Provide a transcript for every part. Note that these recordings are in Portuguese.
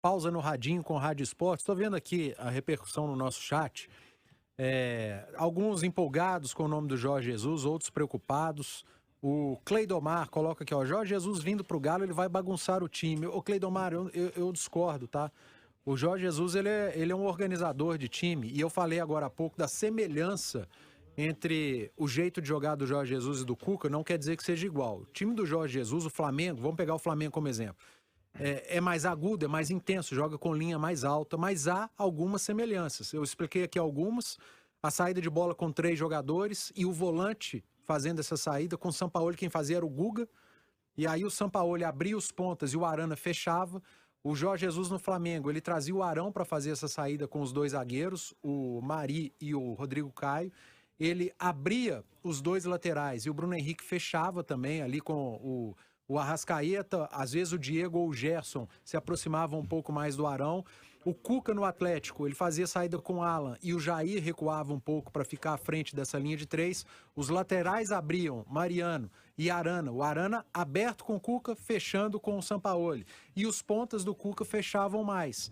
pausa no radinho com o Rádio Esportes. Estou vendo aqui a repercussão no nosso chat. Alguns empolgados com o nome do Jorge Jesus, outros preocupados. O Cleidomar coloca aqui, ó, Jorge Jesus vindo pro Galo, ele vai bagunçar o time. Ô Cleidomar, eu discordo, tá? O Jorge Jesus, ele é um organizador de time, e eu falei agora há pouco da semelhança entre o jeito de jogar do Jorge Jesus e do Cuca, não quer dizer que seja igual. O time do Jorge Jesus, o Flamengo, vamos pegar o Flamengo como exemplo, é mais agudo, é mais intenso, joga com linha mais alta, mas há algumas semelhanças. Eu expliquei aqui algumas, a saída de bola com 3 jogadores e o volante fazendo essa saída, com o Sampaoli quem fazia era o Guga, e aí o Sampaoli abria os pontas e o Arana fechava. O Jorge Jesus no Flamengo, ele trazia o Arão para fazer essa saída com os 2 zagueiros, o Mari e o Rodrigo Caio. Ele abria os 2 laterais e o Bruno Henrique fechava também ali com o Arrascaeta, às vezes o Diego ou o Gerson se aproximavam um pouco mais do Arão. O Cuca no Atlético, ele fazia saída com o Alan e o Jair recuava um pouco para ficar à frente dessa linha de 3. Os laterais abriam Mariano e Arana. O Arana aberto com o Cuca, fechando com o Sampaoli. E os pontas do Cuca fechavam mais.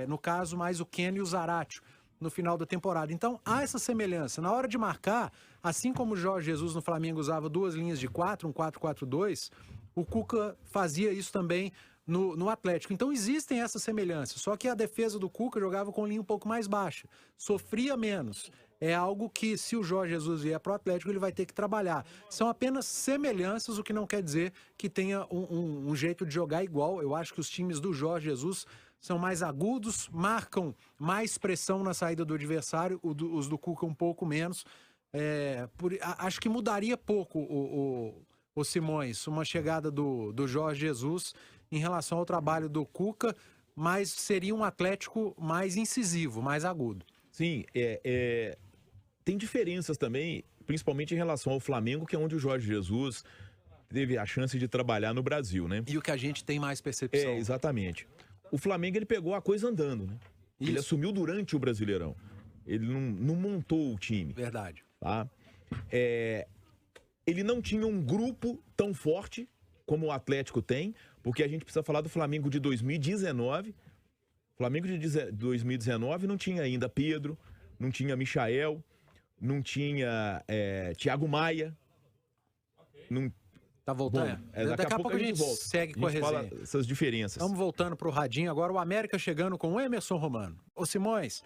No caso, mais o Keno e o Zaratio no final da temporada. Então, há essa semelhança. Na hora de marcar, assim como o Jorge Jesus no Flamengo usava 2 linhas de 4, um 4-4-2, o Cuca fazia isso também no Atlético. Então existem essas semelhanças, só que a defesa do Cuca jogava com linha um pouco mais baixa, sofria menos. É algo que, se o Jorge Jesus vier para o Atlético, ele vai ter que trabalhar. São apenas semelhanças, o que não quer dizer que tenha um jeito de jogar igual. Eu acho que os times do Jorge Jesus são mais agudos, marcam mais pressão na saída do adversário, os do Cuca um pouco menos. Acho que mudaria pouco o Simões, uma chegada do Jorge Jesus em relação ao trabalho do Cuca, mas seria um Atlético mais incisivo, mais agudo. Sim, tem diferenças também, principalmente em relação ao Flamengo, que é onde o Jorge Jesus teve a chance de trabalhar no Brasil, né? E o que a gente tem mais percepção. Exatamente. O Flamengo, ele pegou a coisa andando, né? Isso. Ele assumiu durante o Brasileirão. Ele não montou o time. Verdade. Tá? Ele não tinha um grupo tão forte como o Atlético tem, porque a gente precisa falar do Flamengo de 2019. O Flamengo de 2019 não tinha ainda Pedro, não tinha Michael, não tinha Thiago Maia. Não... Tá voltando? Daqui a pouco a gente volta. Segue com a resenha. Fala essas diferenças. Vamos voltando pro radinho agora. O América chegando com o Emerson Romano. Ô Simões,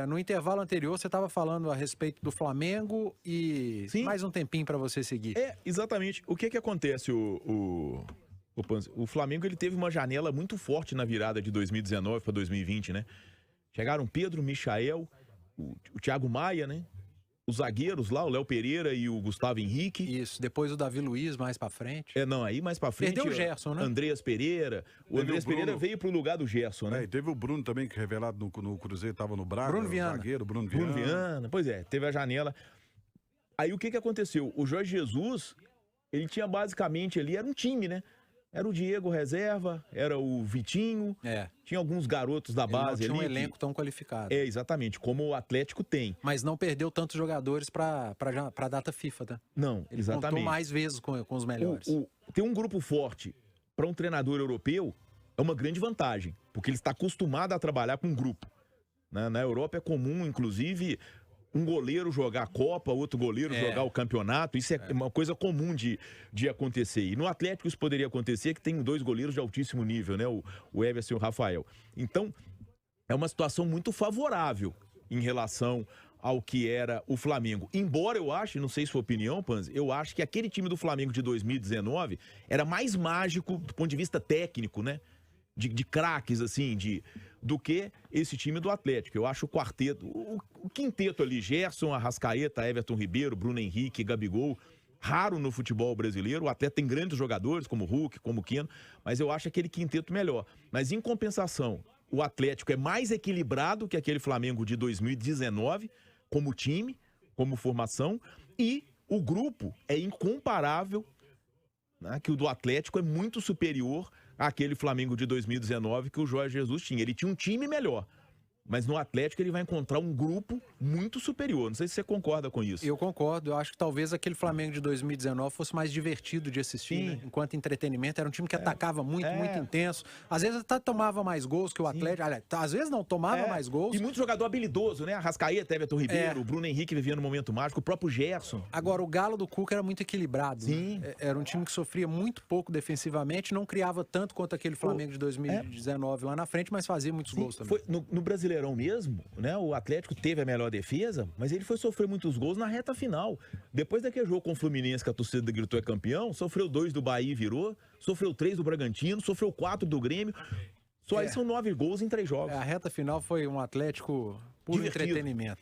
no intervalo anterior você estava falando a respeito do Flamengo e Sim. Mais um tempinho para você seguir. Exatamente. O que acontece? O Flamengo, ele teve uma janela muito forte na virada de 2019 para 2020, né? Chegaram Pedro, Michael, o Thiago Maia, né? Os zagueiros lá, o Léo Pereira e o Gustavo Henrique. Isso, depois o Davi Luiz mais pra frente. Aí mais pra frente... Perdeu o Gerson, né? Andreas Pereira. O Andreas Pereira veio pro lugar do Gerson, né? E teve o Bruno também, que revelado no Cruzeiro, tava no Braga. Bruno Viana. Zagueiro, Bruno Viana. Pois teve a janela. Aí o que aconteceu? O Jorge Jesus, ele tinha basicamente ali, era um time, né? Era o Diego reserva, era o Vitinho, tinha alguns garotos da base ali. Não tinha um elenco tão qualificado. Exatamente, como o Atlético tem. Mas não perdeu tantos jogadores pra data FIFA, tá? Não, Ele exatamente. contou mais vezes com os melhores. Ter um grupo forte para um treinador europeu é uma grande vantagem, porque ele está acostumado a trabalhar com um grupo. Na Europa é comum, inclusive, um goleiro jogar a Copa, outro goleiro jogar o campeonato. Isso é uma coisa comum de acontecer. E no Atlético isso poderia acontecer, que tem 2 goleiros de altíssimo nível, né? O Everson e o Rafael. Então, é uma situação muito favorável em relação ao que era o Flamengo. Embora eu ache, não sei sua opinião, Panzi, eu acho que aquele time do Flamengo de 2019 era mais mágico do ponto de vista técnico, né? De craques, assim, do que esse time do Atlético. Eu acho o quarteto, o quinteto ali, Gerson, Arrascaeta, Everton Ribeiro, Bruno Henrique, Gabigol, raro no futebol brasileiro. O Atlético tem grandes jogadores, como o Hulk, como o Keno, mas eu acho aquele quinteto melhor. Mas, em compensação, o Atlético é mais equilibrado que aquele Flamengo de 2019, como time, como formação, e o grupo é incomparável, né, que o do Atlético é muito superior àquele Flamengo de 2019 que o Jorge Jesus tinha. Ele tinha um time melhor, Mas no Atlético ele vai encontrar um grupo muito superior. Não sei se você concorda com isso. Eu concordo. Eu acho que talvez aquele Flamengo de 2019 fosse mais divertido de assistir, né? Enquanto entretenimento. Era um time que atacava muito, muito intenso. Às vezes até tomava mais gols que o Atlético. Aliás, às vezes não, tomava mais gols. E muito jogador habilidoso, né? Arrascaeta, Everton Ribeiro, o Bruno Henrique vivia no momento mágico, o próprio Gerson. Agora, o Galo do Cuca era muito equilibrado. Sim. Né? Era um time que sofria muito pouco defensivamente, não criava tanto quanto aquele Flamengo de 2019 lá na frente, mas fazia muitos gols também. Foi no Brasileirão mesmo, né? O Atlético teve a melhor defesa, mas ele foi sofrer muitos gols na reta final. Depois daquele jogo com o Fluminense, que a torcida gritou é campeão, sofreu 2 do Bahia e virou, sofreu 3 do Bragantino, sofreu 4 do Grêmio. Só aí são 9 gols em 3 jogos. A reta final foi um Atlético puro entretenimento.